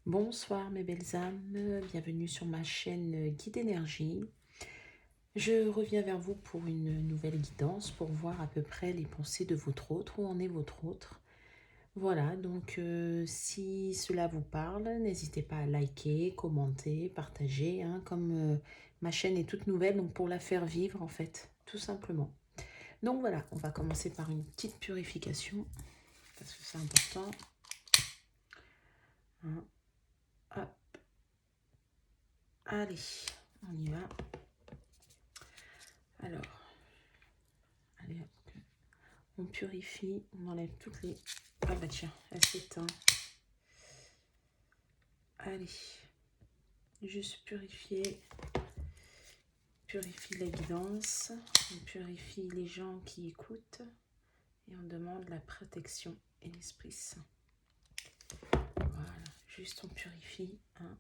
Bonsoir mes belles âmes, bienvenue sur ma chaîne Guide Énergie. Je reviens vers vous pour une nouvelle guidance pour voir à peu près les pensées de votre autre, où en est votre autre. Voilà, donc si cela vous parle, n'hésitez pas à liker, commenter, partager, hein, comme ma chaîne est toute nouvelle, donc pour la faire vivre en fait, tout simplement. Donc voilà, on va commencer par une petite purification, parce que c'est important. Hein. Hop. Allez, on y va. Alors, allez, hop. On purifie, on enlève toutes les... Ah bah tiens, elle s'éteint. Allez, juste purifier. Purifie la guidance. On purifie les gens qui écoutent. Et on demande la protection et l'Esprit Saint. Voilà, juste on purifie. Hein.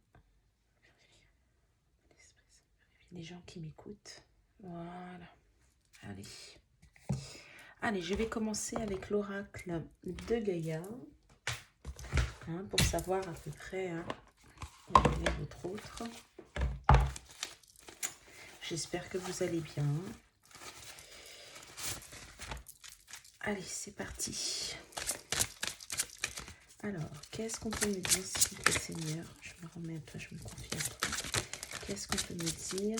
Purifie les gens qui m'écoutent. Voilà. Allez. Allez, je vais commencer avec l'oracle de Gaïa. Hein, pour savoir à peu près hein, où est votre autre. J'espère que vous allez bien. Allez, c'est parti. Alors, qu'est-ce qu'on peut me dire, s'il vous plaît, Seigneur? Je me remets à toi, je me confie à toi. Qu'est-ce qu'on peut me dire?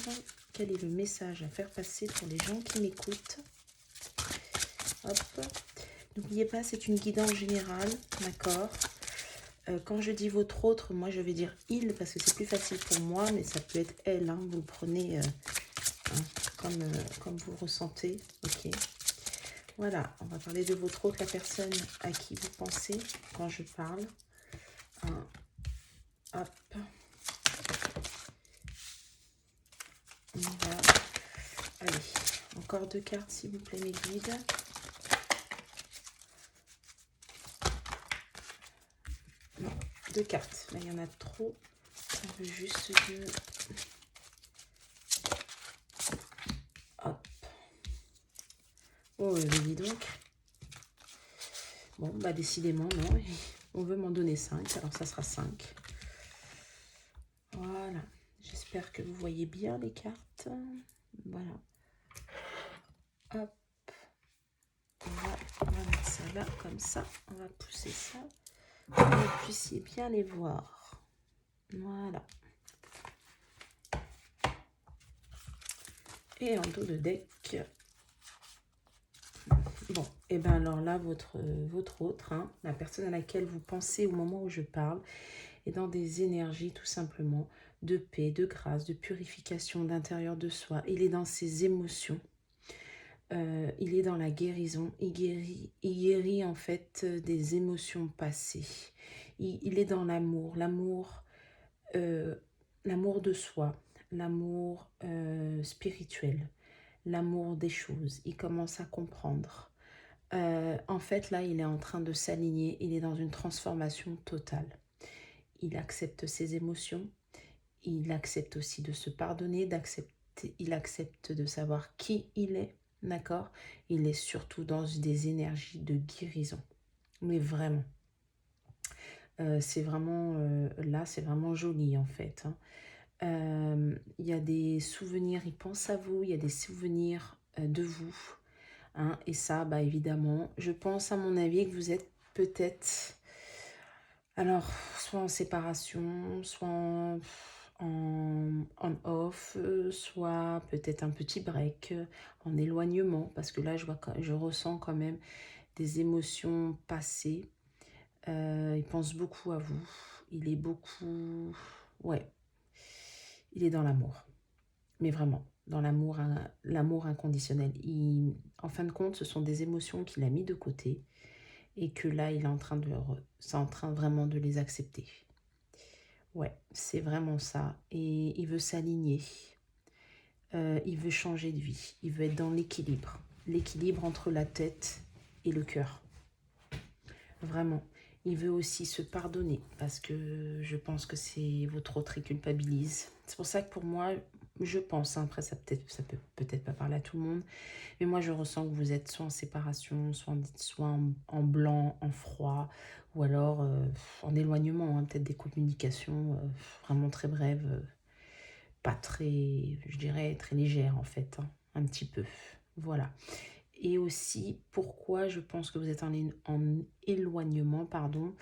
Quel est le message à faire passer pour les gens qui m'écoutent? Hop. N'oubliez pas, c'est une guidance générale, d'accord? Quand je dis votre autre, moi je vais dire il, parce que c'est plus facile pour moi, mais ça peut être elle, hein, vous le prenez hein, comme vous ressentez, ok? Voilà, on va parler de votre autre, la personne à qui vous pensez quand je parle. Hop. On va... Allez, encore 2 cartes, s'il vous plaît, mes guides. Non, 2 cartes. Là, il y en a trop. On veut juste de... Hop. Oh, dis donc. Bon, bah décidément, non. On veut m'en donner 5, alors ça sera 5. Voilà. J'espère que vous voyez bien les cartes. Voilà. Hop. On va mettre ça là, comme ça. On va pousser ça. Pour que vous puissiez bien les voir. Voilà. Et en dos de deck. Bon, et bien alors là, votre autre, hein, la personne à laquelle vous pensez au moment où je parle, est dans des énergies tout simplement de paix, de grâce, de purification d'intérieur de soi. Il est dans ses émotions. Il est dans la guérison. Il guérit en fait des émotions passées. Il est dans l'amour. L'amour de soi. L'amour spirituel. L'amour des choses. Il commence à comprendre. En fait, là, il est en train de s'aligner. Il est dans une transformation totale. Il accepte ses émotions. Il accepte aussi de se pardonner, il accepte de savoir qui il est, d'accord? Il est surtout dans des énergies de guérison. Mais vraiment. C'est vraiment, là, c'est vraiment joli, en fait. Il y a des souvenirs, il pense à vous, il y a des souvenirs de vous. Hein, et ça, bah évidemment, je pense à mon avis que vous êtes peut-être, alors, soit en séparation, soit en off, soit peut-être un petit break, en éloignement, parce que là, je ressens quand même des émotions passées. Il pense beaucoup à vous. Il est beaucoup... Ouais, il est dans l'amour. Mais vraiment, dans l'amour inconditionnel. En fin de compte, ce sont des émotions qu'il a mis de côté et que là, il est en train c'est en train vraiment de les accepter. Ouais, c'est vraiment ça. Et il veut s'aligner. Il veut changer de vie. Il veut être dans l'équilibre. L'équilibre entre la tête et le cœur. Vraiment. Il veut aussi se pardonner parce que je pense que c'est votre autre qui culpabilise. C'est pour ça que pour moi, Je pense, hein, après ça peut peut-être pas parler à tout le monde, mais moi je ressens que vous êtes soit en séparation, soit en blanc, en froid, ou alors en éloignement, hein, peut-être des communications vraiment très brèves, pas très, je dirais, très légères en fait, hein, un petit peu. Voilà. Et aussi, pourquoi je pense que vous êtes en éloignement, pardon,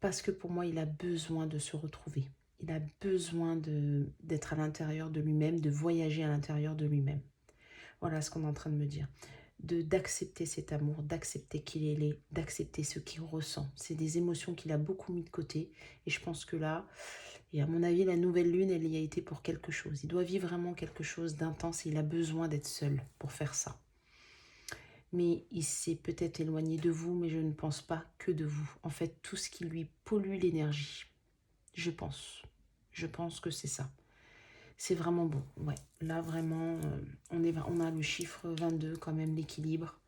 parce que pour moi, il a besoin de se retrouver. Il a besoin d'être à l'intérieur de lui-même, de voyager à l'intérieur de lui-même. Voilà ce qu'on est en train de me dire. D'accepter cet amour, d'accepter qui il est, d'accepter ce qu'il ressent. C'est des émotions qu'il a beaucoup mis de côté. Et je pense que là, et à mon avis, la nouvelle lune, elle y a été pour quelque chose. Il doit vivre vraiment quelque chose d'intense et il a besoin d'être seul pour faire ça. Mais il s'est peut-être éloigné de vous, mais je ne pense pas que de vous. En fait, tout ce qui lui pollue l'énergie, je pense. Je pense que c'est ça. C'est vraiment bon. Ouais, là vraiment, on a le chiffre 22 quand même, l'équilibre.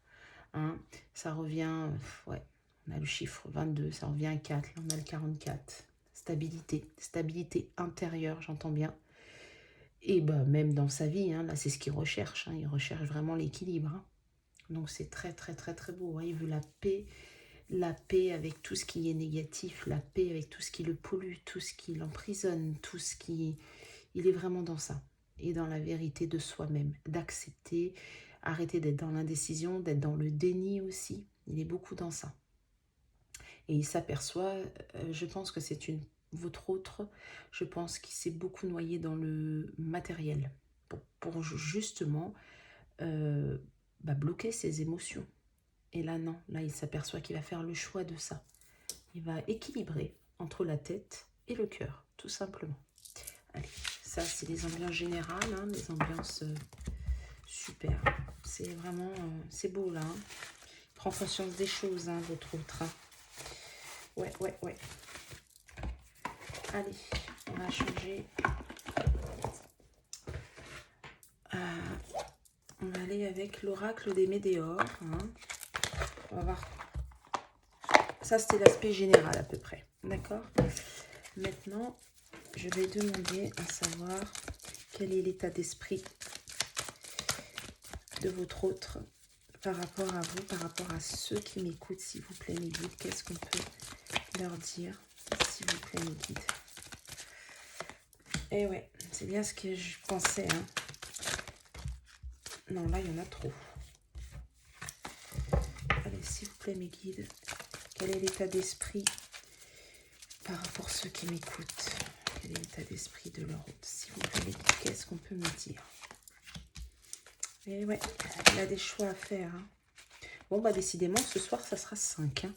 Hein. Ça revient, ouais, on a le chiffre 22, ça revient à 4. Là, on a le 44. Stabilité, stabilité intérieure, j'entends bien. Et bah, même dans sa vie, hein, là c'est ce qu'il recherche. Hein. Il recherche vraiment l'équilibre. Hein. Donc c'est très très très très beau. Hein. Il veut la paix avec tout ce qui est négatif, la paix avec tout ce qui le pollue, tout ce qui l'emprisonne, tout ce qui... Il est vraiment dans ça. Et dans la vérité de soi-même, d'accepter, arrêter d'être dans l'indécision, d'être dans le déni aussi. Il est beaucoup dans ça. Et il s'aperçoit, je pense que c'est votre autre, je pense qu'il s'est beaucoup noyé dans le matériel pour justement bloquer ses émotions. Et là, non, là, il s'aperçoit qu'il va faire le choix de ça. Il va équilibrer entre la tête et le cœur, tout simplement. Allez, ça, c'est les ambiances générales, hein, les ambiances super. C'est vraiment, c'est beau, là. Hein. Prends conscience des choses, hein, votre autre. Hein. Ouais, ouais, ouais. Allez, on va changer. On va aller avec l'oracle des météores. Hein. On va voir. Ça, c'était l'aspect général à peu près. D'accord? Maintenant, je vais demander à savoir quel est l'état d'esprit de votre autre par rapport à vous, par rapport à ceux qui m'écoutent, s'il vous plaît, mes guides. Qu'est-ce qu'on peut leur dire, s'il vous plaît, mes guides? Et ouais, c'est bien ce que je pensais. Hein. Non, là, il y en a trop. Allez, s'il vous plaît, mes guides, quel est l'état d'esprit par rapport à ceux qui m'écoutent? Quel est l'état d'esprit de leur autre? S'il vous plaît, mes guides, qu'est-ce qu'on peut me dire? Et ouais, il a des choix à faire. Hein. Bon, bah décidément, ce soir, ça sera 5. Hein.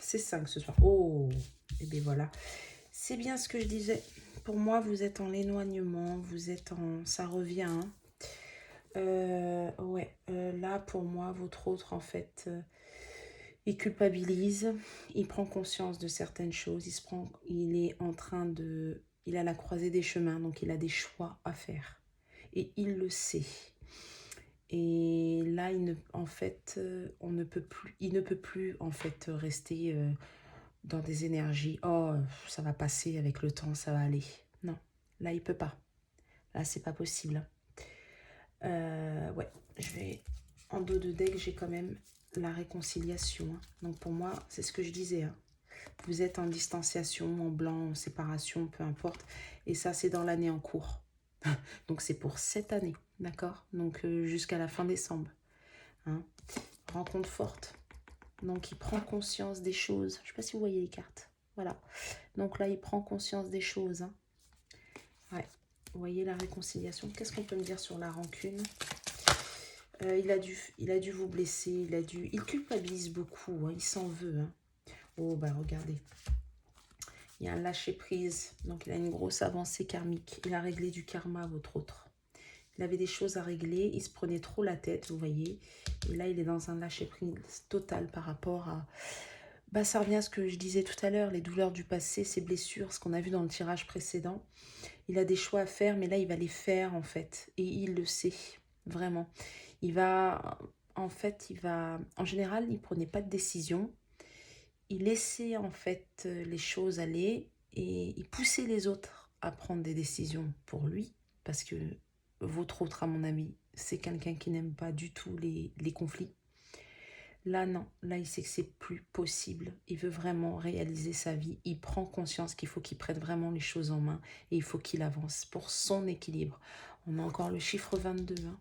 C'est 5 ce soir. Oh, et bien voilà. C'est bien ce que je disais. Pour moi, vous êtes en éloignement, vous êtes en... Ça revient. Hein. Ouais, là, pour moi, votre autre, en fait, il culpabilise, il prend conscience de certaines choses, il est en train de... Il est à la croisée des chemins, donc il a des choix à faire. Et il le sait. Et là, en fait, il ne peut plus en fait rester dans des énergies. Oh, ça va passer avec le temps, ça va aller. Non, là, il peut pas. Là, c'est pas possible. Ouais, je vais en dos de deck, j'ai quand même la réconciliation. Hein. Donc pour moi, c'est ce que je disais. Hein. Vous êtes en distanciation, en blanc, en séparation, peu importe. Et ça, c'est dans l'année en cours. Donc c'est pour cette année, d'accord? Donc jusqu'à la fin décembre. Hein. Rencontre forte. Donc il prend conscience des choses. Je ne sais pas si vous voyez les cartes. Voilà. Donc là, il prend conscience des choses. Hein. Ouais. Vous voyez la réconciliation. Qu'est-ce qu'on peut me dire sur la rancune? Il a dû vous blesser. Il culpabilise beaucoup. Hein. Il s'en veut. Hein. Oh, bah regardez. Il y a un lâcher-prise. Donc il a une grosse avancée karmique. Il a réglé du karma, votre autre. Il avait des choses à régler, il se prenait trop la tête, vous voyez. Et là, il est dans un lâcher-prise total par rapport à... Bah, ça revient à ce que je disais tout à l'heure, les douleurs du passé, ces blessures, ce qu'on a vu dans le tirage précédent. Il a des choix à faire, mais là, il va les faire, en fait. Et il le sait, vraiment. Il va... En fait, En général, il ne prenait pas de décision. Il laissait, en fait, les choses aller et il poussait les autres à prendre des décisions pour lui. parce que votre autre, à mon avis, c'est quelqu'un qui n'aime pas du tout les conflits. Là, non. Là, il sait que c'est plus possible. Il veut vraiment réaliser sa vie. Il prend conscience qu'il faut qu'il prenne vraiment les choses en main et il faut qu'il avance pour son équilibre. On a encore le chiffre 22. Hein.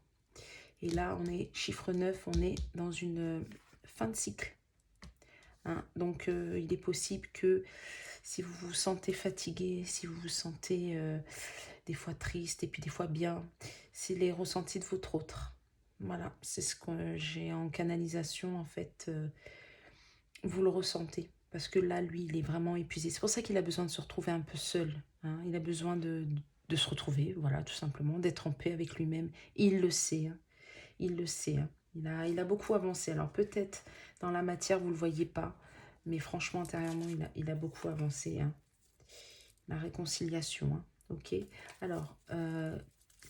Et là, on est chiffre 9. On est dans une fin de cycle. Hein. Donc, il est possible que si vous vous sentez fatigué, si vous vous sentez des fois triste et puis des fois bien, c'est les ressentis de votre autre. Voilà, c'est ce que j'ai en canalisation, en fait. Vous le ressentez. Parce que là, lui, il est vraiment épuisé. C'est pour ça qu'il a besoin de se retrouver un peu seul. Hein. Il a besoin de se retrouver, voilà, tout simplement, d'être en paix avec lui-même. Il le sait. Hein. Il le sait. Hein. Il a beaucoup avancé. Alors peut-être dans la matière, vous ne le voyez pas. Mais franchement, intérieurement, il a beaucoup avancé. Hein. La réconciliation. Hein. Ok. Alors,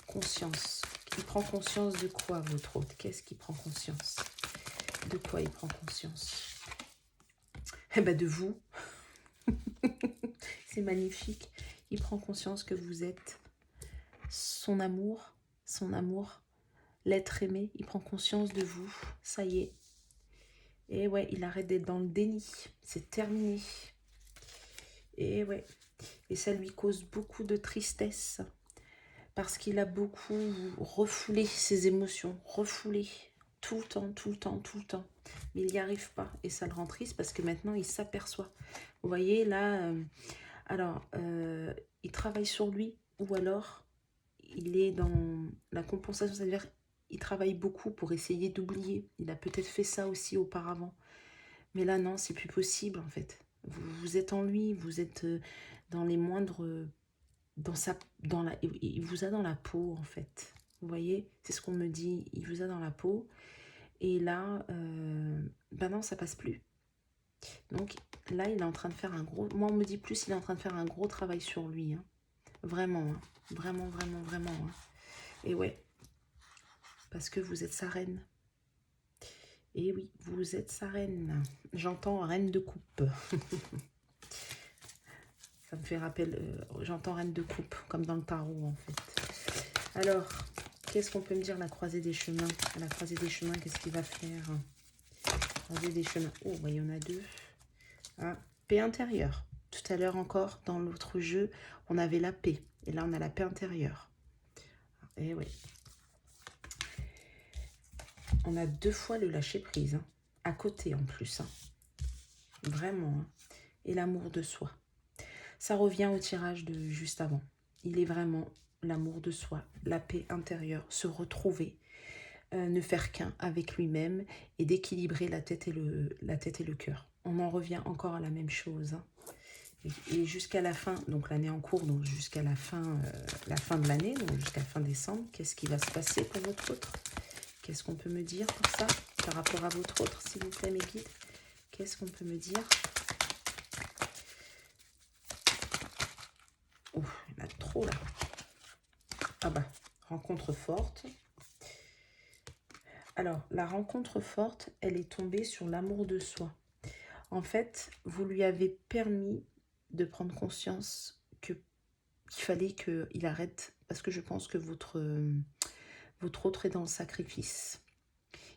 conscience. Il prend conscience de quoi, votre hôte? Qu'est-ce qu'il prend conscience? De quoi il prend conscience? Eh ben de vous. C'est magnifique. Il prend conscience que vous êtes son amour, l'être aimé. Il prend conscience de vous. Ça y est. Et ouais, il arrête d'être dans le déni. C'est terminé. Et ouais. Et ça lui cause beaucoup de tristesse. Parce qu'il a beaucoup refoulé ses émotions. Refoulé. Tout le temps, tout le temps, tout le temps. Mais il n'y arrive pas. Et ça le rend triste parce que maintenant, il s'aperçoit. Vous voyez, là, il travaille sur lui. Ou alors, il est dans la compensation. C'est-à-dire, il travaille beaucoup pour essayer d'oublier. Il a peut-être fait ça aussi auparavant. Mais là, non, c'est plus possible, en fait. Vous êtes en lui. Vous êtes dans les moindres... il vous a dans la peau, en fait. Vous voyez, c'est ce qu'on me dit. Il vous a dans la peau. Et là, ben non, ça passe plus. Donc là, il est en train de faire un gros... Moi, on me dit plus, il est en train de faire un gros travail sur lui. Hein. Vraiment, hein. Vraiment, vraiment, vraiment. Hein. Et ouais, parce que vous êtes sa reine. Et oui, vous êtes sa reine. J'entends reine de coupe. Ça me fait rappel, j'entends reine de coupe, comme dans le tarot, en fait. Alors, qu'est-ce qu'on peut me dire, la croisée des chemins? À la croisée des chemins, qu'est-ce qu'il va faire? Croisée des chemins. Oh, bah, il y en a deux. Ah, paix intérieure. Tout à l'heure encore, dans l'autre jeu, on avait la paix. Et là, on a la paix intérieure. Et oui. On a 2 fois le lâcher-prise. Hein. À côté, en plus. Hein. Vraiment. Hein. Et l'amour de soi. Ça revient au tirage de juste avant. Il est vraiment l'amour de soi, la paix intérieure, se retrouver, ne faire qu'un avec lui-même et d'équilibrer la tête et le cœur. On en revient encore à la même chose. Hein. Et jusqu'à la fin, donc l'année en cours, donc jusqu'à la fin de l'année, donc jusqu'à fin décembre, qu'est-ce qui va se passer pour votre autre? Qu'est-ce qu'on peut me dire pour ça, par rapport à votre autre, s'il vous plaît, mes guides? Qu'est-ce qu'on peut me dire? Oh, il y en a trop là. Ah bah, rencontre forte. Alors, la rencontre forte, elle est tombée sur l'amour de soi. En fait, vous lui avez permis de prendre conscience qu'il fallait qu'il arrête, parce que je pense que votre autre est dans le sacrifice.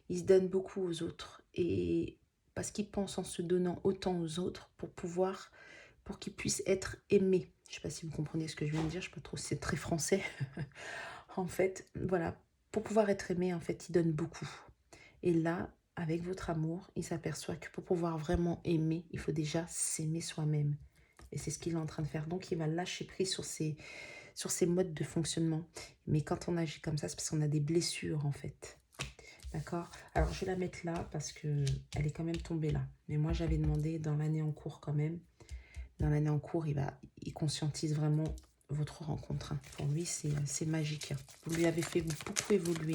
Il se donne beaucoup aux autres, et parce qu'il pense en se donnant autant aux autres pour qu'il puisse être aimé. Je ne sais pas si vous comprenez ce que je viens de dire, je ne sais pas trop si c'est très français. En fait, voilà, pour pouvoir être aimé, en fait, il donne beaucoup. Et là, avec votre amour, il s'aperçoit que pour pouvoir vraiment aimer, il faut déjà s'aimer soi-même. Et c'est ce qu'il est en train de faire. Donc, il va lâcher prise sur ses modes de fonctionnement. Mais quand on agit comme ça, c'est parce qu'on a des blessures, en fait. D'accord? Alors, je vais la mettre là parce qu'elle est quand même tombée là. Mais moi, j'avais demandé dans l'année en cours quand même. Dans l'année en cours, il conscientise vraiment votre rencontre. Hein. Pour lui, c'est magique. Hein. Vous lui avez fait beaucoup évoluer.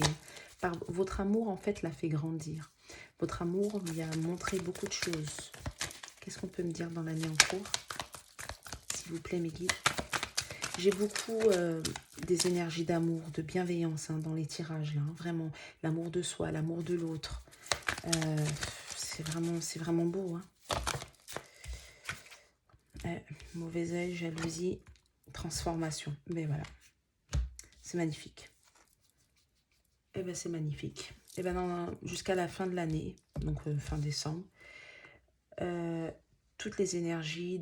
Hein. Votre amour, en fait, l'a fait grandir. Votre amour lui a montré beaucoup de choses. Qu'est-ce qu'on peut me dire dans l'année en cours? S'il vous plaît, mes guides. J'ai beaucoup des énergies d'amour, de bienveillance hein, dans les tirages. Là, hein. Vraiment, l'amour de soi, l'amour de l'autre. C'est vraiment beau. Hein. Mauvais œil, jalousie, transformation. Mais voilà. c'est magnifique. Eh ben c'est magnifique. Eh ben jusqu'à la fin de l'année, donc fin décembre, toutes les énergies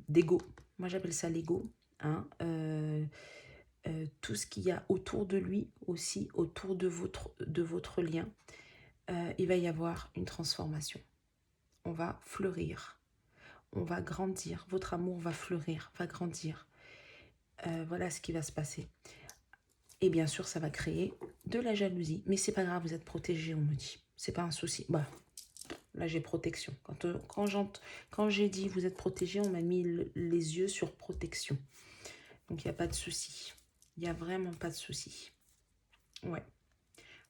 d'ego, moi j'appelle ça l'ego, hein, tout ce qu'il y a autour de lui aussi, autour de votre lien, il va y avoir une transformation. On va fleurir, on va grandir, votre amour va fleurir, va grandir. Voilà ce qui va se passer. Et bien sûr, ça va créer de la jalousie, mais c'est pas grave, vous êtes protégé, on me dit. C'est pas un souci. Bah, là, j'ai protection. Quand j'ai dit vous êtes protégé, on m'a mis les yeux sur protection. Donc, il n'y a pas de souci. Il n'y a vraiment pas de souci. Ouais.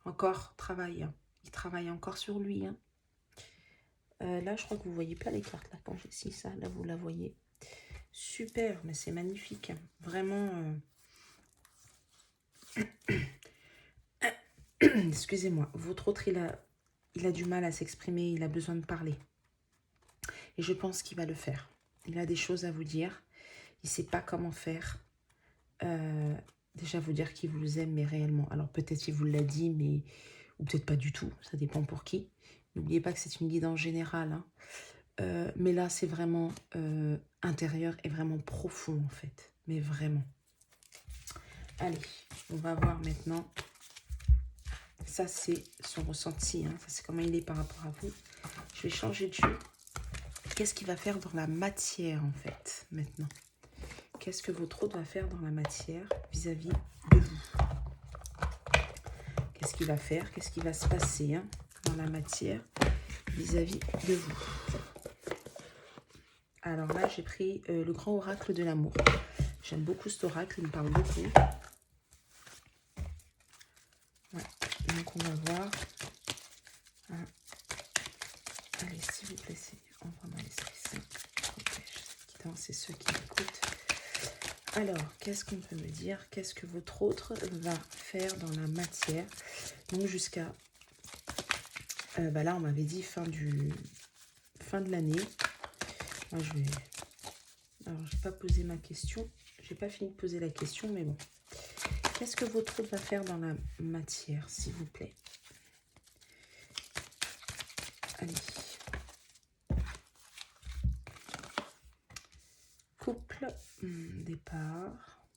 Encore, travail. Hein. Il travaille encore sur lui. Hein. Là, je crois que vous ne voyez pas les cartes. Là, quand j'ai si ça, là, vous la voyez. Super, mais c'est magnifique. Hein. Vraiment. Excusez-moi. Votre autre, il a du mal à s'exprimer. Il a besoin de parler. Et je pense qu'il va le faire. Il a des choses à vous dire. Il ne sait pas comment faire. Déjà, vous dire qu'il vous aime, mais réellement. Alors, peut-être qu'il vous l'a dit, mais... Ou peut-être pas du tout. Ça dépend pour qui. N'oubliez pas que c'est une guidance générale. Hein. Mais là, c'est vraiment intérieur et vraiment profond, en fait. Mais vraiment. Allez, on va voir maintenant. Ça, c'est son ressenti. Hein. Ça, c'est comment il est par rapport à vous. Je vais changer de jeu. Qu'est-ce qu'il va faire dans la matière, en fait, maintenant? Qu'est-ce que votre autre va faire dans la matière vis-à-vis de vous? Qu'est-ce qu'il va faire? Qu'est-ce qui va se passer hein, dans la matière vis-à-vis de vous? Alors là, j'ai pris le grand oracle de l'amour. J'aime beaucoup cet oracle, il me parle beaucoup. Ouais. Donc on va voir. Hein. Allez, s'il vous plaît, envoie-moi l'Esprit Saint. Protège. C'est ceux qui écoutent. Alors, qu'est-ce qu'on peut me dire? Qu'est-ce que votre autre va faire dans la matière? Donc jusqu'à... là, on m'avait dit fin de l'année. Moi, je vais... Alors, j'ai pas posé ma question. J'ai pas fini de poser la question, mais bon. Qu'est-ce que votre autre va faire dans la matière, s'il vous plaît? Allez. Couple, départ.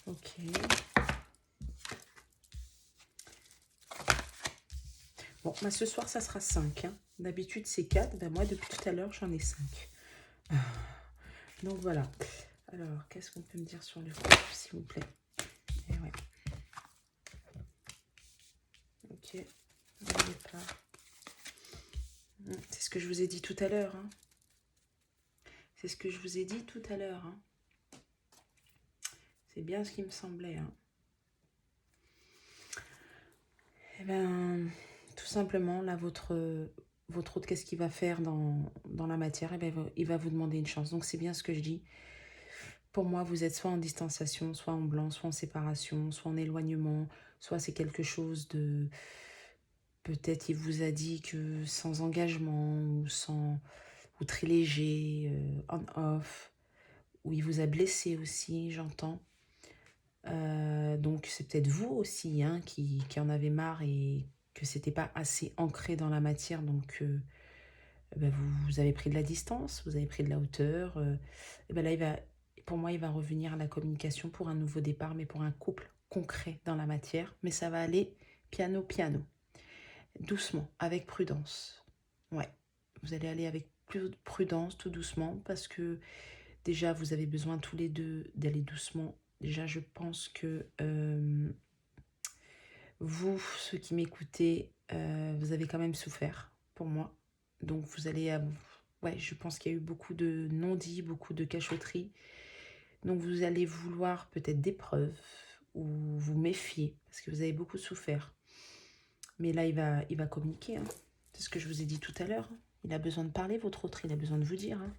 Ok. Bon, bah, ce soir, ça sera 5. Hein. D'habitude, c'est 4. Ben, moi, depuis tout à l'heure, j'en ai 5. Donc, voilà. Alors, qu'est-ce qu'on peut me dire sur le couple, s'il vous plaît? Eh ouais. Ok. Départ. C'est ce que je vous ai dit tout à l'heure. Hein. C'est ce que je vous ai dit tout à l'heure. Hein. C'est bien ce qui me semblait. Hein. Eh bien, tout simplement, là, votre autre, qu'est-ce qu'il va faire dans la matière? Eh bien, il va vous demander une chance. Donc, c'est bien ce que je dis. Pour moi, vous êtes soit en distanciation, soit en blanc, soit en séparation, soit en éloignement, soit c'est quelque chose de... Peut-être il vous a dit que sans engagement, ou très léger, on-off, ou il vous a blessé aussi, j'entends. Donc c'est peut-être vous aussi hein, qui en avez marre et que c'était pas assez ancré dans la matière, donc vous avez pris de la distance, vous avez pris de la hauteur. Et ben là, pour moi, il va revenir à la communication pour un nouveau départ, mais pour un couple concret dans la matière. Mais ça va aller piano, piano, doucement, avec prudence. Ouais, vous allez aller avec plus de prudence, tout doucement, parce que déjà, vous avez besoin tous les deux d'aller doucement. Déjà, je pense que vous, ceux qui m'écoutez, vous avez quand même souffert pour moi. Donc, vous allez... ouais, je pense qu'il y a eu beaucoup de non-dits, beaucoup de cachotteries. Donc, vous allez vouloir peut-être des preuves ou vous méfier parce que vous avez beaucoup souffert. Mais là, il va communiquer. Hein. C'est ce que je vous ai dit tout à l'heure. Il a besoin de parler, votre autre. Il a besoin de vous dire. Hein.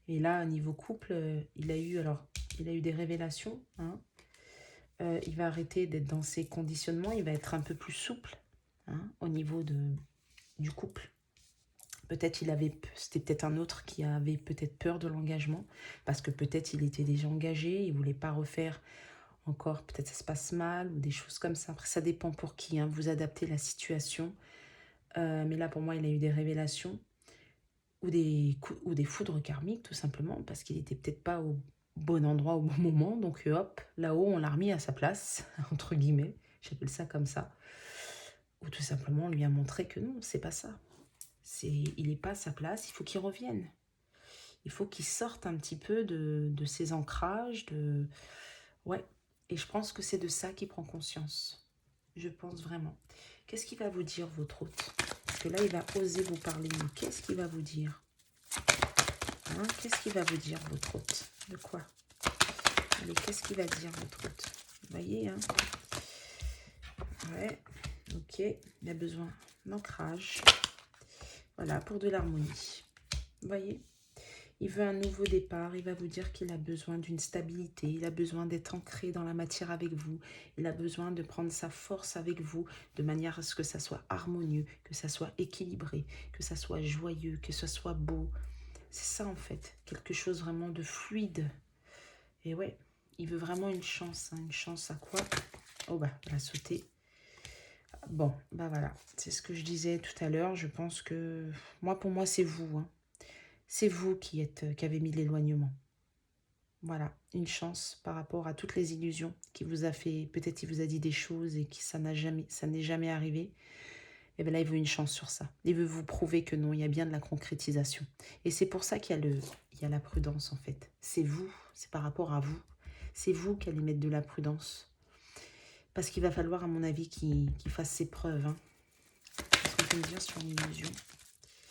Et là, au niveau couple, il a eu des révélations. Hein. Il va arrêter d'être dans ses conditionnements. Il va être un peu plus souple hein, au niveau du couple. Peut-être c'était peut-être un autre qui avait peut-être peur de l'engagement, parce que peut-être il était déjà engagé, il voulait pas refaire encore, peut-être ça se passe mal, ou des choses comme ça. Après, ça dépend pour qui, hein. Vous adaptez la situation. Mais là, pour moi, il a eu des révélations, ou des foudres karmiques, tout simplement, parce qu'il était peut-être pas au bon endroit au bon moment. Donc hop, là-haut, on l'a remis à sa place, entre guillemets. J'appelle ça comme ça. Ou tout simplement, on lui a montré que non, c'est pas ça. Il n'est pas à sa place, il faut qu'il revienne. Il faut qu'il sorte un petit peu de ses ancrages. Ouais. Et je pense que c'est de ça qu'il prend conscience. Je pense vraiment. Qu'est-ce qu'il va vous dire, votre hôte? Parce que là, il va oser vous parler. Mais qu'est-ce qu'il va vous dire? Hein, qu'est-ce qu'il va vous dire, votre hôte? De quoi? Allez, qu'est-ce qu'il va dire, votre hôte? Vous voyez, hein? Ouais. Ok. Il a besoin d'ancrage. Voilà, pour de l'harmonie. Vous voyez? Il veut un nouveau départ, il va vous dire qu'il a besoin d'une stabilité, il a besoin d'être ancré dans la matière avec vous, il a besoin de prendre sa force avec vous, de manière à ce que ça soit harmonieux, que ça soit équilibré, que ça soit joyeux, que ça soit beau. C'est ça en fait, quelque chose vraiment de fluide. Et ouais, il veut vraiment une chance, hein. Une chance à quoi? Oh bah, elle a sauté. Bon, bah voilà, c'est ce que je disais tout à l'heure, je pense que, pour moi, c'est vous, hein. C'est vous qui avez mis l'éloignement. Voilà, une chance par rapport à toutes les illusions qui vous a fait, peut-être il vous a dit des choses et que ça n'est jamais arrivé. Et bien là, il veut une chance sur ça. Il veut vous prouver que non, il y a bien de la concrétisation. Et c'est pour ça qu'il y a il y a la prudence en fait. C'est vous, c'est par rapport à vous. C'est vous qui allez mettre de la prudence. Parce qu'il va falloir, à mon avis, qu'il fasse ses preuves. Hein. Qu'est-ce qu'on peut me dire sur l'illusion?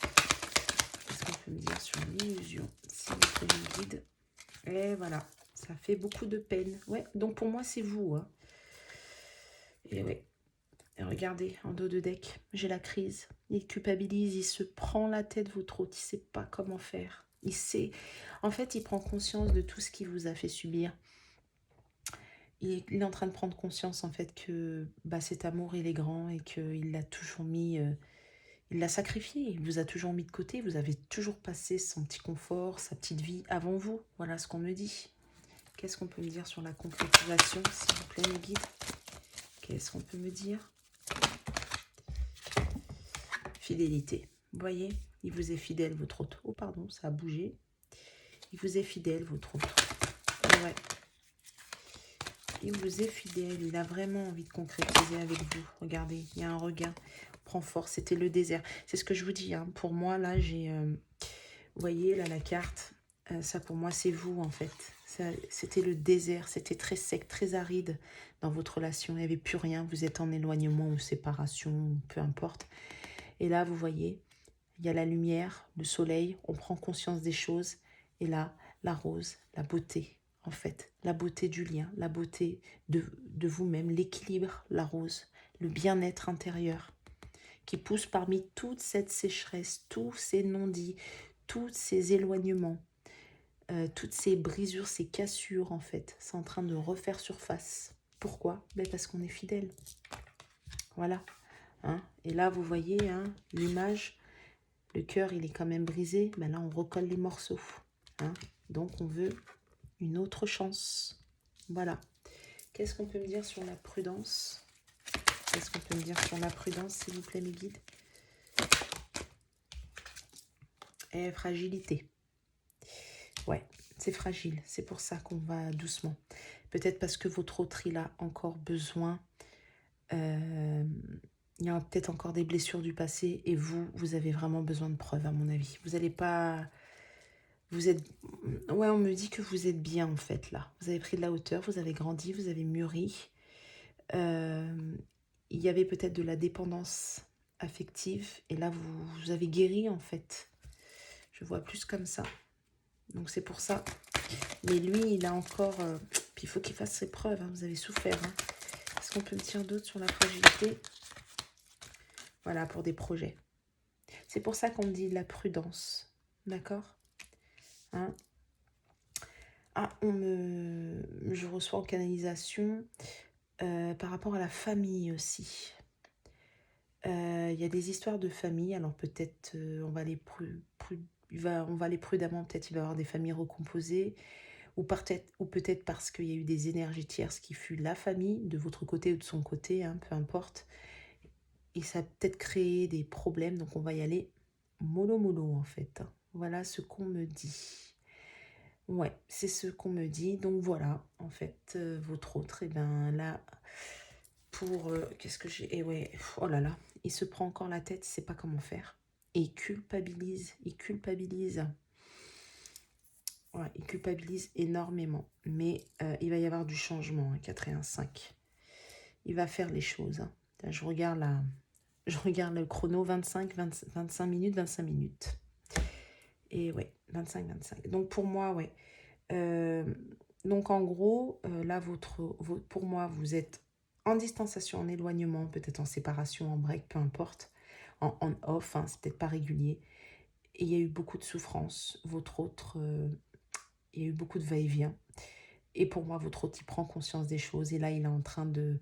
Qu'est-ce qu'on peut me dire sur l'illusion? Si vous pouvez me guide. Et voilà, ça fait beaucoup de peine. Ouais, donc pour moi, c'est vous. Hein. Et ouais. Et regardez, en dos de deck, j'ai la crise. Il culpabilise, il se prend la tête, votre hôte. Il ne sait pas comment faire. Il sait. En fait, il prend conscience de tout ce qu'il vous a fait subir. Il est en train de prendre conscience, en fait, que cet amour, il est grand et qu'il l'a toujours mis... il l'a sacrifié, il vous a toujours mis de côté. Vous avez toujours passé son petit confort, sa petite vie avant vous. Voilà ce qu'on me dit. Qu'est-ce qu'on peut me dire sur la concrétisation, s'il vous plaît, mes guides? Qu'est-ce qu'on peut me dire? Fidélité. Vous voyez, il vous est fidèle, votre hôte. Oh, pardon, ça a bougé. Il vous est fidèle, votre hôte. Ouais. Il vous est fidèle. Il a vraiment envie de concrétiser avec vous. Regardez, il y a un regain. Prend force. C'était le désert. C'est ce que je vous dis. Hein. Pour moi, là, j'ai... vous voyez, là, la carte. Ça, pour moi, c'est vous, en fait. C'était le désert. C'était très sec, très aride dans votre relation. Il n'y avait plus rien. Vous êtes en éloignement ou séparation, peu importe. Et là, vous voyez, il y a la lumière, le soleil. On prend conscience des choses. Et là, la rose, la beauté, en fait. La beauté du lien, la beauté de vous-même, l'équilibre, la rose, le bien-être intérieur qui pousse parmi toute cette sécheresse, tous ces non-dits, tous ces éloignements, toutes ces brisures, ces cassures, en fait. C'est en train de refaire surface. Pourquoi? Parce qu'on est fidèle. Voilà. Hein? Et là, vous voyez hein, l'image, le cœur, il est quand même brisé. Ben là, on recolle les morceaux. Hein? Donc, on veut une autre chance. Voilà. Qu'est-ce qu'on peut me dire sur la prudence? Qu'est-ce qu'on peut me dire sur la prudence, s'il vous plaît, mes guides? Et fragilité. Ouais, c'est fragile. C'est pour ça qu'on va doucement. Peut-être parce que votre autre, il a encore besoin. Il y a peut-être encore des blessures du passé. Et vous avez vraiment besoin de preuves, à mon avis. Vous n'allez pas... Vous êtes... Ouais, on me dit que vous êtes bien, en fait, là. Vous avez pris de la hauteur, vous avez grandi, vous avez mûri. Il y avait peut-être de la dépendance affective. Et là, vous avez guéri, en fait. Je vois plus comme ça. Donc, c'est pour ça. Mais lui, il a encore... puis, il faut qu'il fasse ses preuves. Hein. Vous avez souffert. Hein. Est-ce qu'on peut me dire d'autres sur la fragilité? Voilà, pour des projets. C'est pour ça qu'on me dit de la prudence. D'accord hein? Ah, je reçois en canalisation par rapport à la famille aussi. Il y a des histoires de famille, alors peut-être on va aller on va aller prudemment, peut-être il va y avoir des familles recomposées, ou peut-être parce qu'il y a eu des énergies tierces qui fut la famille, de votre côté ou de son côté, hein, peu importe. Et ça a peut-être créé des problèmes, donc on va y aller mollo mollo en fait, hein. Voilà ce qu'on me dit. Ouais, c'est ce qu'on me dit. Donc voilà, en fait, votre autre, et ben là, pour qu'est-ce que j'ai? Et ouais, oh là là, il se prend encore la tête, il sait pas comment faire. Et il culpabilise, il culpabilise. Ouais, il culpabilise énormément. Mais il va y avoir du changement, hein, 4 et 1, 5. Il va faire les choses, hein. Là, je regarde le chrono, 25 minutes, 25 minutes. Et ouais, 25. Donc pour moi, ouais. Euh, donc en gros, là, pour moi, vous êtes en distanciation, en éloignement, peut-être en séparation, en break, peu importe, en on-off, hein, c'est peut-être pas régulier. Et il y a eu beaucoup de souffrance. Votre autre, il y a eu beaucoup de va-et-vient. Et pour moi, votre autre, il prend conscience des choses. Et là, il est en train de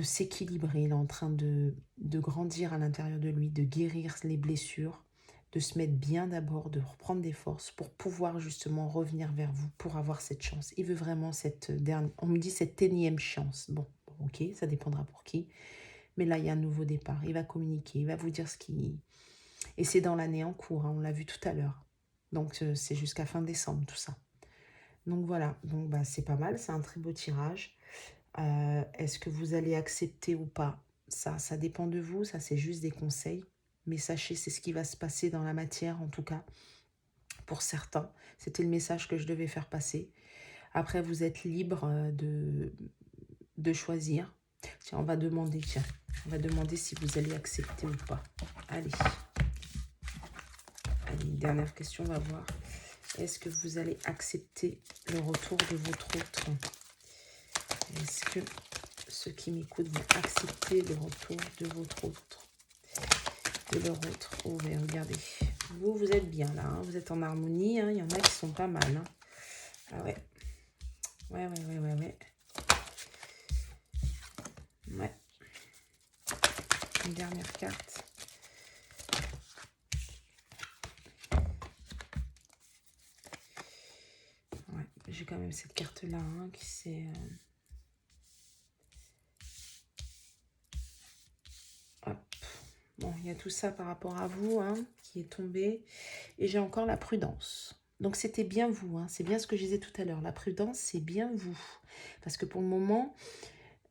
s'équilibrer, il est en train de grandir à l'intérieur de lui, de guérir les blessures, de se mettre bien d'abord, de reprendre des forces pour pouvoir justement revenir vers vous, pour avoir cette chance. Il veut vraiment cette dernière, on me dit cette énième chance. Bon, ok, ça dépendra pour qui. Mais là, il y a un nouveau départ. Il va communiquer, il va vous dire ce qui... Et c'est dans l'année en cours, hein, on l'a vu tout à l'heure. Donc, c'est jusqu'à fin décembre, tout ça. Donc voilà, donc bah, c'est pas mal, c'est un très beau tirage. Est-ce que vous allez accepter ou pas? Ça dépend de vous, ça c'est juste des conseils. Mais sachez, c'est ce qui va se passer dans la matière, en tout cas, pour certains. C'était le message que je devais faire passer. Après, vous êtes libre de choisir. Tiens, on va demander si vous allez accepter ou pas. Allez, une dernière question, on va voir. Est-ce que vous allez accepter le retour de votre autre? Est-ce que ceux qui m'écoutent vont accepter le retour de votre autre, de leur autre? Oh, mais regardez, vous êtes bien là, hein, vous êtes en harmonie, hein, il y en a qui sont pas mal, hein. Ah ouais, ouais. Ouais, une dernière carte. Ouais, j'ai quand même cette carte-là, hein, qui s'est... Hop. Bon, il y a tout ça par rapport à vous, hein, qui est tombé. Et j'ai encore la prudence. Donc c'était bien vous, hein, c'est bien ce que je disais tout à l'heure. La prudence, c'est bien vous. Parce que pour le moment,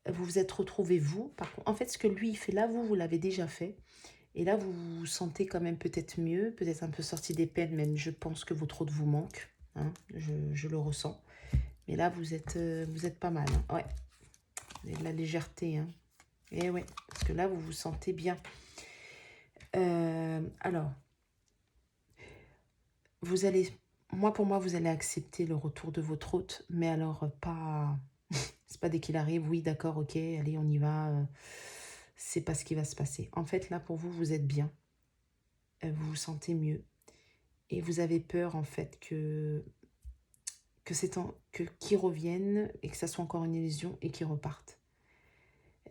vous vous êtes retrouvé vous. Par contre, en fait, ce que lui il fait là, vous l'avez déjà fait. Et là, vous vous sentez quand même peut-être mieux, peut-être un peu sorti des peines, même je pense que votre autre vous manque, hein, je le ressens. Mais là, vous êtes pas mal, hein, ouais. Vous avez de la légèreté, hein. Et ouais, parce que là, vous vous sentez bien. Alors, vous allez, pour moi, vous allez accepter le retour de votre hôte, mais alors pas, c'est pas dès qu'il arrive, oui, d'accord, ok, allez, on y va. C'est pas ce qui va se passer. En fait, là, pour vous, vous êtes bien. Vous vous sentez mieux. Et vous avez peur, en fait, qu'ils reviennent et que ça soit encore une illusion et qu'ils repartent.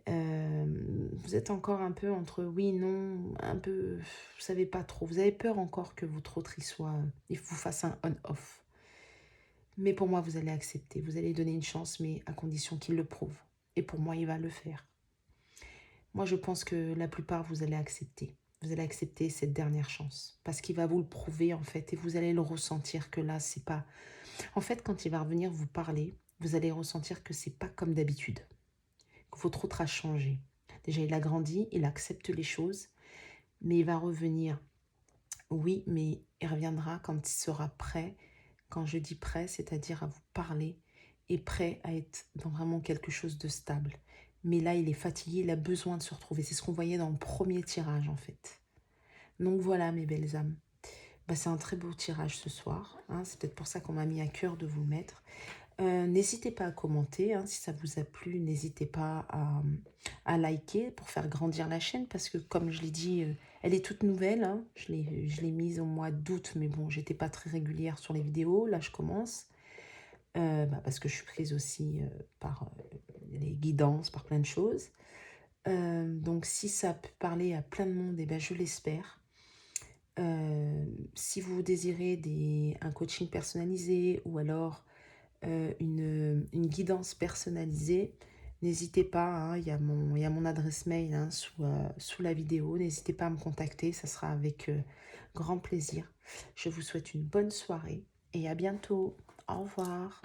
Vous êtes encore un peu entre oui, non, un peu, vous savez pas trop. Vous avez peur encore que votre autre, il vous fasse un on-off. Mais pour moi, vous allez accepter. Vous allez donner une chance, mais à condition qu'il le prouve. Et pour moi, il va le faire. Moi, je pense que la plupart, vous allez accepter. Vous allez accepter cette dernière chance. Parce qu'il va vous le prouver, en fait. Et vous allez le ressentir que là, c'est pas... En fait, quand il va revenir vous parler, vous allez ressentir que c'est pas comme d'habitude. Que votre autre a changé. Déjà, il a grandi, il accepte les choses. Mais il va revenir. Oui, mais il reviendra quand il sera prêt. Quand je dis prêt, c'est-à-dire à vous parler et prêt à être dans vraiment quelque chose de stable. Mais là, il est fatigué, il a besoin de se retrouver. C'est ce qu'on voyait dans le premier tirage, en fait. Donc voilà, mes belles âmes. Bah, c'est un très beau tirage ce soir, hein. C'est peut-être pour ça qu'on m'a mis à cœur de vous le mettre. N'hésitez pas à commenter, hein, si ça vous a plu. N'hésitez pas à liker pour faire grandir la chaîne. Parce que comme je l'ai dit, elle est toute nouvelle, hein. Je l'ai mise au mois d'août. Mais bon, j'étais pas très régulière sur les vidéos. Là, je commence. Parce que je suis prise aussi par les guidances, par plein de choses. Donc si ça peut parler à plein de monde, et ben, je l'espère. Si vous désirez un coaching personnalisé ou alors une guidance personnalisée, n'hésitez pas, hein, il y a mon adresse mail, hein, sous la vidéo. N'hésitez pas à me contacter, ça sera avec grand plaisir. Je vous souhaite une bonne soirée et à bientôt. Au revoir.